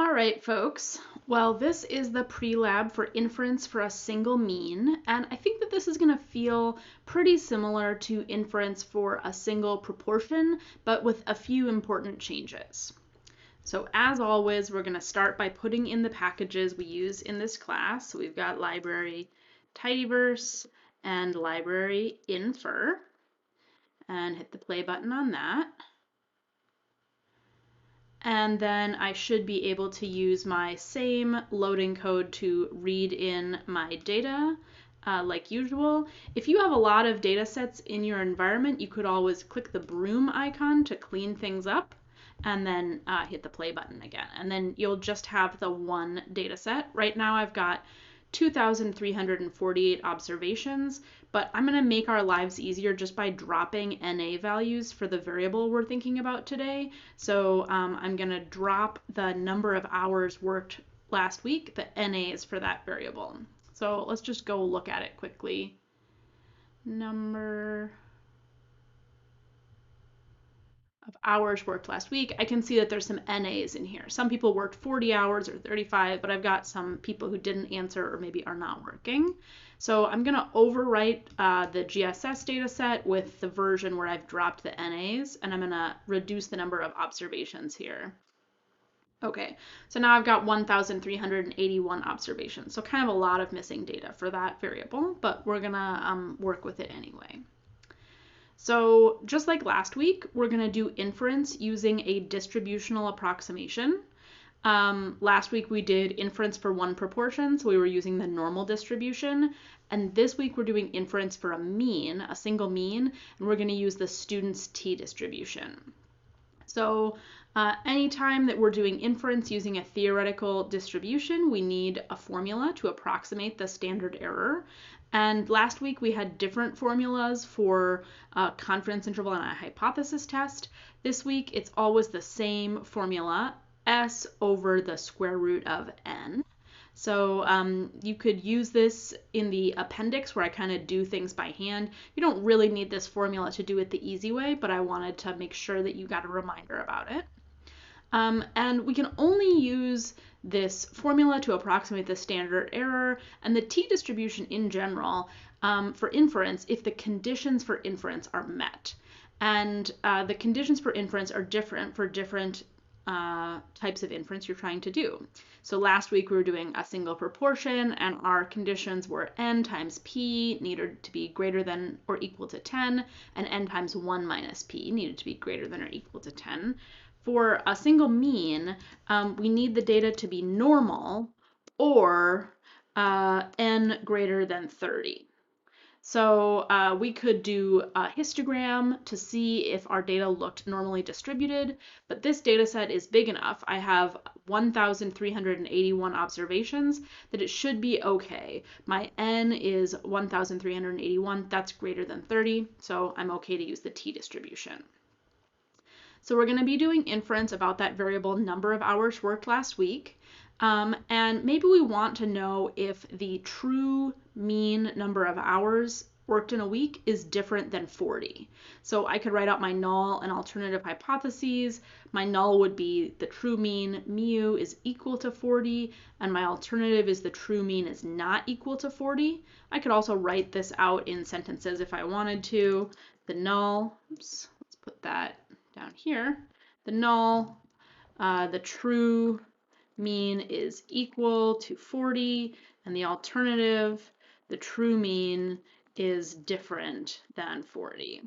All right, folks. Well, this is the pre-lab for inference for a single mean, and I think that this is going to feel pretty similar to inference for a single proportion, but with a few important changes. So as always, we're going to start by putting in the packages we use in this class. So we've got library tidyverse and library infer, and hit the play button on that. And then I should be able to use my same loading code to read in my data like usual. If you have a lot of data sets in your environment, you could always click the broom icon to clean things up and then hit the play button again. And then you'll just have the one data set. Right now I've got 2,348 observations, but I'm going to make our lives easier just by dropping NA values for the variable we're thinking about today. So I'm going to drop the number of hours worked last week, the NAs for that variable. So let's just go look at it quickly. Number of hours worked last week, I can see that there's some NAs in here. Some people worked 40 hours or 35, but I've got some people who didn't answer or maybe are not working. So I'm going to overwrite the GSS data set with the version where I've dropped the NAs, and I'm going to reduce the number of observations here. Okay, so now I've got 1,381 observations, so kind of a lot of missing data for that variable, but we're going to work with it anyway. So just like last week, we're going to do inference using a distributional approximation. Last week we did inference for one proportion, so we were using the normal distribution. And this week we're doing inference for a mean, a single mean, and we're going to use the student's t-distribution. So anytime that we're doing inference using a theoretical distribution, we need a formula to approximate the standard error. And last week we had different formulas for a confidence interval and a hypothesis test. This week it's always the same formula, S over the square root of n. So you could use this in the appendix where I kind of do things by hand. You don't really need this formula to do it the easy way, but I wanted to make sure that you got a reminder about it. And we can only use this formula to approximate the standard error and the t-distribution in general for inference if the conditions for inference are met. And the conditions for inference are different for different types of inference you're trying to do. So last week we were doing a single proportion and our conditions were n times p needed to be greater than or equal to 10 and n times 1 minus p needed to be greater than or equal to 10. For a single mean, we need the data to be normal or n greater than 30. So we could do a histogram to see if our data looked normally distributed, but this data set is big enough. I have 1,381 observations that it should be okay. My n is 1,381, that's greater than 30, so I'm okay to use the t-distribution. So we're going to be doing inference about that variable number of hours worked last week. And maybe we want to know if the true mean number of hours worked in a week is different than 40. So I could write out my null and alternative hypotheses. My null would be the true mean mu is equal to 40, and my alternative is the true mean is not equal to 40. I could also write this out in sentences if I wanted to. The null, oops, let's put that down here. The null, the true mean is equal to 40, and the alternative, the true mean, is different than 40.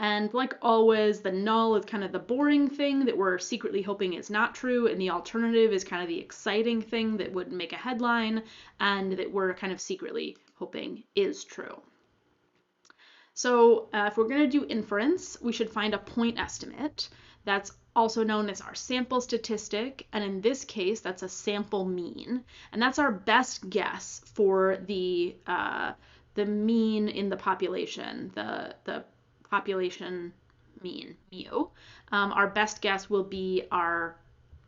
And like always, the null is kind of the boring thing that we're secretly hoping is not true, and the alternative is kind of the exciting thing that would make a headline and that we're kind of secretly hoping is true. So if we're going to do inference, we should find a point estimate. That's also known as our sample statistic, and in this case, that's a sample mean. And that's our best guess for the mean in the population, the population mean, mu. Our best guess will be our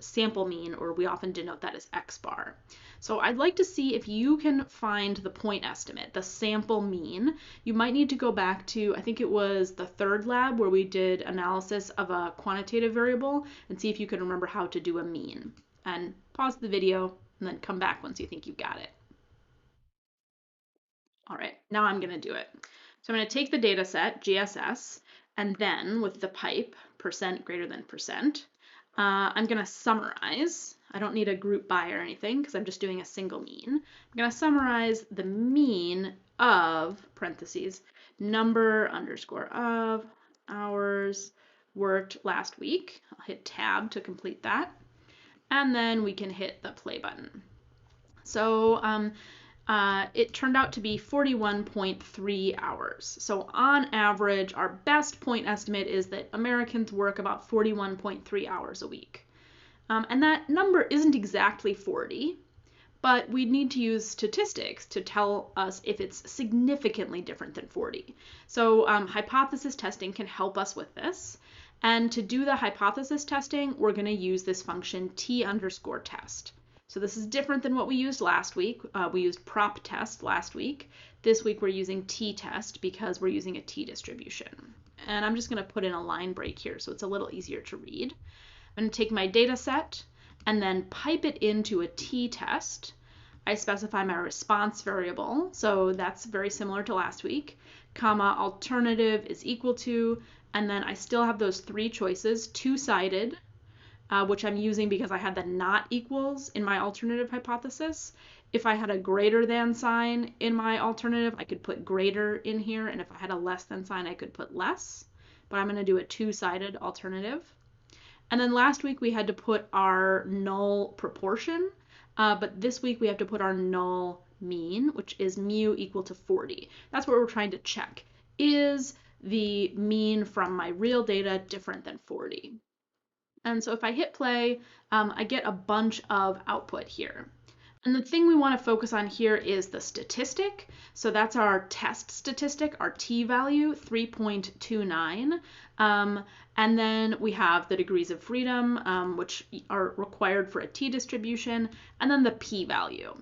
sample mean, or we often denote that as x bar. So I'd like to see if you can find the point estimate, the sample mean. You might need to go back to, I think it was the third lab where we did analysis of a quantitative variable and see if you can remember how to do a mean. and pause the video and then come back once you think you've got it. All right, now I'm going to do it. So I'm going to take the data set, GSS, and then with the pipe, percent greater than percent, I'm going to summarize. I don't need a group by or anything because I'm just doing a single mean. I'm going to summarize the mean of, parentheses, number underscore of hours worked last week. I'll hit tab to complete that. And then we can hit the play button. So it turned out to be 41.3 hours. So on average, our best point estimate is that Americans work about 41.3 hours a week. And that number isn't exactly 40, but we need to use statistics to tell us if it's significantly different than 40. So hypothesis testing can help us with this. And to do the hypothesis testing, we're going to use this function t_test. So this is different than what we used last week. We used prop test last week. This week we're using t-test because we're using a t-distribution. And I'm just going to put in a line break here so it's a little easier to read. I'm going to take my data set and then pipe it into a t-test. I specify my response variable, so that's very similar to last week, comma, alternative is equal to, and then I still have those three choices, two-sided, which I'm using because I had the not equals in my alternative hypothesis. If I had a greater than sign in my alternative, I could put greater in here, and if I had a less than sign, I could put less, but I'm going to do a two-sided alternative. And then last week we had to put our null proportion, but this week we have to put our null mean, which is mu equal to 40. That's what we're trying to check. Is the mean from my real data different than 40? And so if I hit play, I get a bunch of output here. And the thing we want to focus on here is the statistic. So that's our test statistic, our t-value, 3.29. And then we have the degrees of freedom, which are required for a t-distribution, and then the p-value.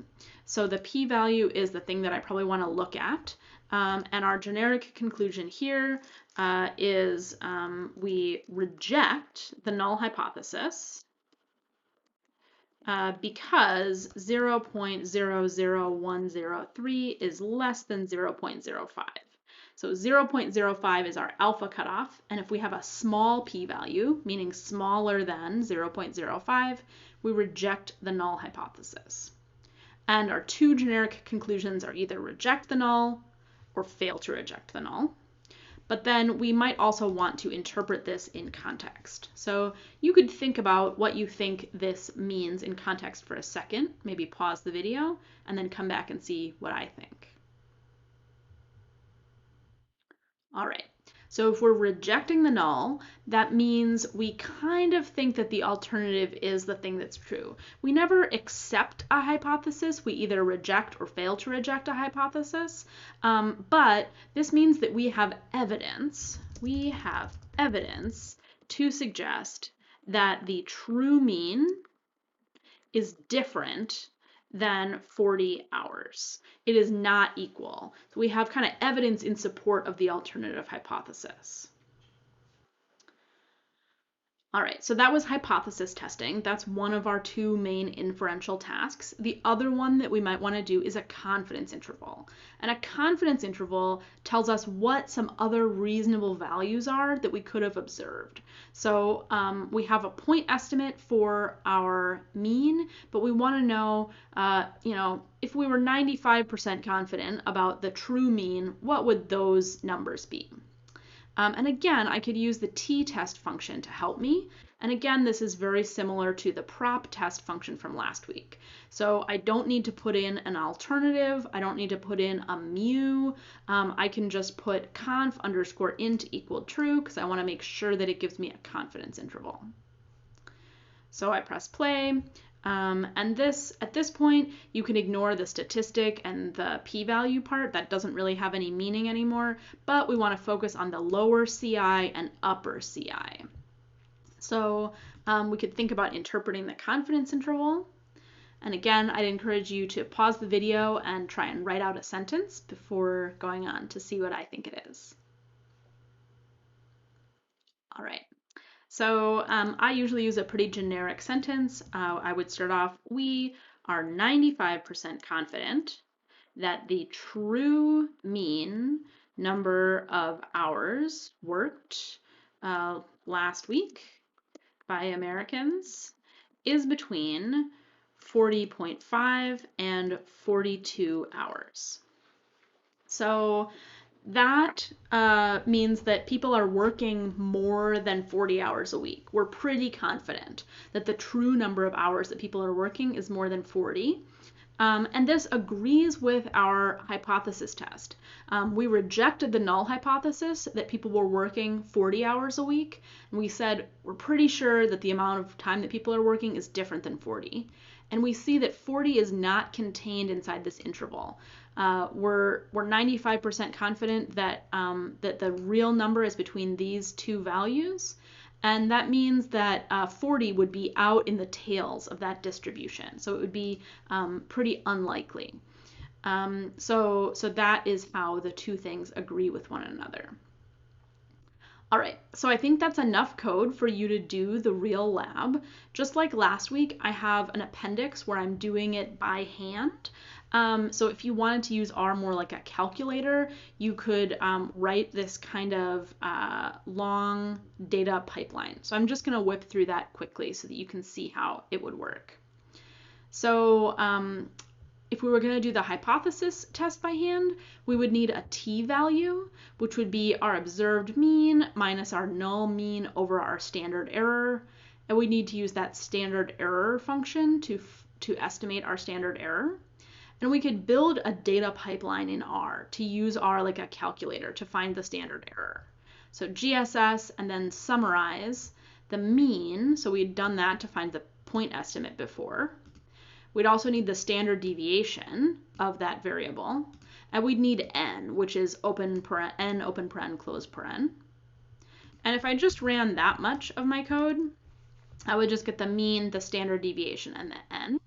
So the p-value is the thing that I probably want to look at. And our generic conclusion here is we reject the null hypothesis because 0.00103 is less than 0.05. So 0.05 is our alpha cutoff, and if we have a small p-value, meaning smaller than 0.05, we reject the null hypothesis. And our two generic conclusions are either reject the null or fail to reject the null. But then we might also want to interpret this in context. So you could think about what you think this means in context for a second, maybe pause the video, and then come back and see what I think. All right, so if we're rejecting the null, that means we kind of think that the alternative is the thing that's true. We never accept a hypothesis. We either reject or fail to reject a hypothesis. But this means that we have evidence. We have evidence to suggest that the true mean is different than 40 hours. It is not equal. So we have kind of evidence in support of the alternative hypothesis. All right, so that was hypothesis testing. That's one of our two main inferential tasks. The other one that we might want to do is a confidence interval. And a confidence interval tells us what some other reasonable values are that we could have observed. So we have a point estimate for our mean, but we want to know, if we were 95% confident about the true mean, what would those numbers be? And again, I could use the t-test function to help me. And again, this is very similar to the prop test function from last week. So I don't need to put in an alternative. I don't need to put in a mu. I can just put conf_int equal true because I want to make sure that it gives me a confidence interval. So I press play. And at this point, you can ignore the statistic and the p-value part. That doesn't really have any meaning anymore, but we want to focus on the lower CI and upper CI. So we could think about interpreting the confidence interval. And again, I'd encourage you to pause the video and try and write out a sentence before going on to see what I think it is. All right. So I usually use a pretty generic sentence. I would start off, we are 95% confident that the true mean number of hours worked last week by Americans is between 40.5 and 42 hours. So that means that people are working more than 40 hours a week. We're pretty confident that the true number of hours that people are working is more than 40. And this agrees with our hypothesis test. We rejected the null hypothesis that people were working 40 hours a week. And we said, we're pretty sure that the amount of time that people are working is different than 40. And we see that 40 is not contained inside this interval. We're 95% confident that, that the real number is between these two values. And that means that 40 would be out in the tails of that distribution. So it would be pretty unlikely. So that is how the two things agree with one another. All right, so I think that's enough code for you to do the real lab. Just like last week, I have an appendix where I'm doing it by hand. So if you wanted to use R more like a calculator, you could write this kind of long data pipeline. So I'm just going to whip through that quickly so that you can see how it would work. So if we were going to do the hypothesis test by hand, we would need a t-value, which would be our observed mean minus our null mean over our standard error. And we need to use that standard error function to estimate our standard error. And we could build a data pipeline in R to use R like a calculator to find the standard error. So GSS and then summarize the mean. So we'd done that to find the point estimate before. We'd also need the standard deviation of that variable. And we'd need n, which is open paren, open paren, close paren. And if I just ran that much of my code, I would just get the mean, the standard deviation, and the n.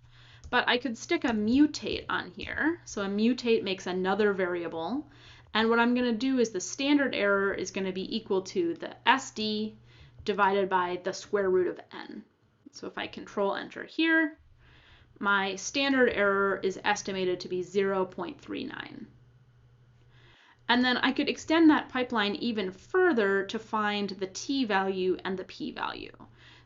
But I could stick a mutate on here. So a mutate makes another variable. And what I'm going to do is the standard error is going to be equal to the SD divided by the square root of n. So if I control enter here, my standard error is estimated to be 0.39. And then I could extend that pipeline even further to find the t-value and the p-value.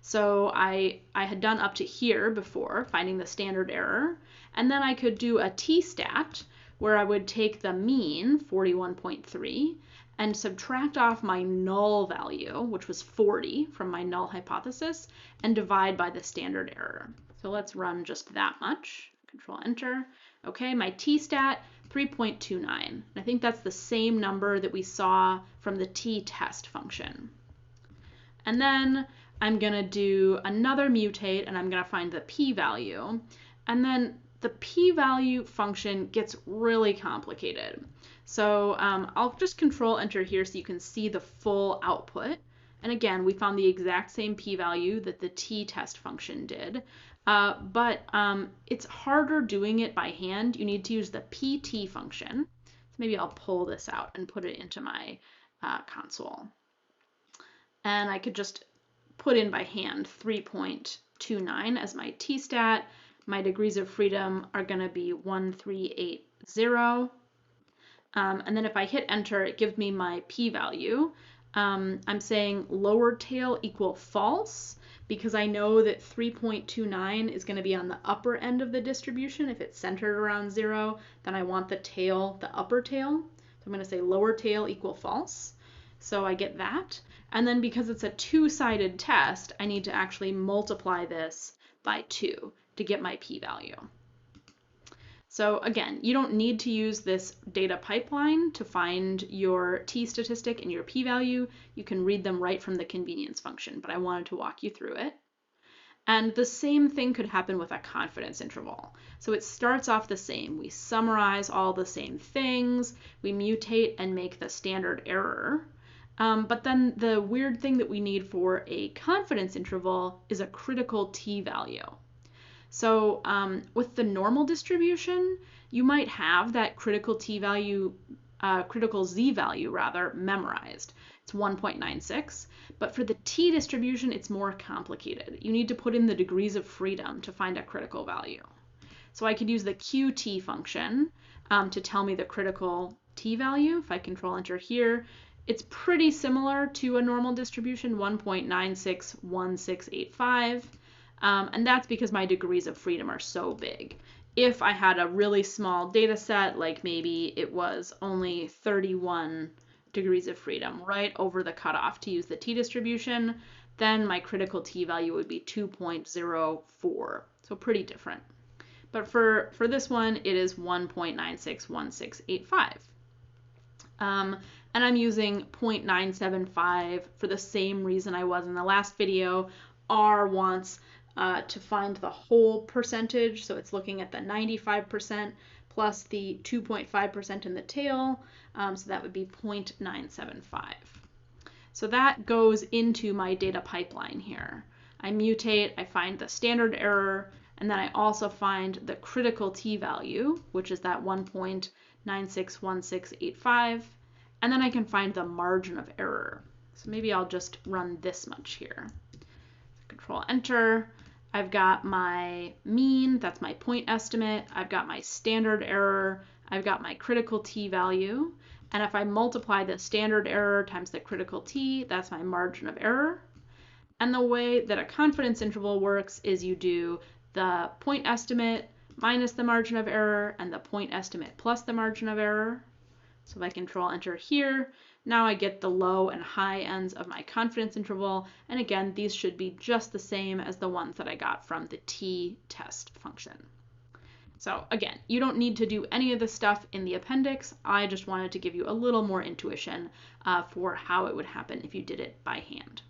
So I had done up to here before, finding the standard error, and then I could do a t-stat, where I would take the mean, 41.3, and subtract off my null value, which was 40 from my null hypothesis, and divide by the standard error. So let's run just that much. Control enter. Okay, my t-stat, 3.29. And I think that's the same number that we saw from the t-test function. And then I'm going to do another mutate, and I'm going to find the p-value. And then the p-value function gets really complicated. So I'll just control enter here so you can see the full output. And again, we found the exact same p-value that the t-test function did. But it's harder doing it by hand. You need to use the pt function. So maybe I'll pull this out and put it into my console. And I could just put in by hand 3.29 as my t-stat. My degrees of freedom are going to be 1380. And then if I hit enter, it gives me my p-value. I'm saying lower tail equal false, because I know that 3.29 is going to be on the upper end of the distribution. If it's centered around 0, then I want the tail, the upper tail. So I'm going to say lower tail equal false. So I get that. And then because it's a two-sided test, I need to actually multiply this by 2 to get my p-value. So again, you don't need to use this data pipeline to find your t-statistic and your p-value. You can read them right from the convenience function, but I wanted to walk you through it. And the same thing could happen with a confidence interval. So it starts off the same. We summarize all the same things. We mutate and make the standard error. But then the weird thing that we need for a confidence interval is a critical t-value. So with the normal distribution, you might have that critical t-value, critical z-value rather, memorized. It's 1.96. But for the t distribution, it's more complicated. You need to put in the degrees of freedom to find a critical value. So I could use the qt function to tell me the critical t value. If I control enter here, it's pretty similar to a normal distribution, 1.961685. And that's because my degrees of freedom are so big. If I had a really small data set, like maybe it was only 31 degrees of freedom right over the cutoff to use the t distribution, then my critical t value would be 2.04. So pretty different. But for this one, it is 1.961685. And I'm using 0.975 for the same reason I was in the last video. R wants to find the whole percentage, so it's looking at the 95% plus the 2.5% in the tail, so that would be 0.975. So that goes into my data pipeline here. I mutate, I find the standard error, and then I also find the critical t value, which is that 1.961685, and then I can find the margin of error. So maybe I'll just run this much here. Control enter. I've got my mean, that's my point estimate. I've got my standard error. I've got my critical t value. And if I multiply the standard error times the critical t, that's my margin of error. And the way that a confidence interval works is you do the point estimate minus the margin of error and the point estimate plus the margin of error. So if I control enter here, now I get the low and high ends of my confidence interval. And again, these should be just the same as the ones that I got from the t-test function. So again, you don't need to do any of this stuff in the appendix. I just wanted to give you a little more intuition for how it would happen if you did it by hand.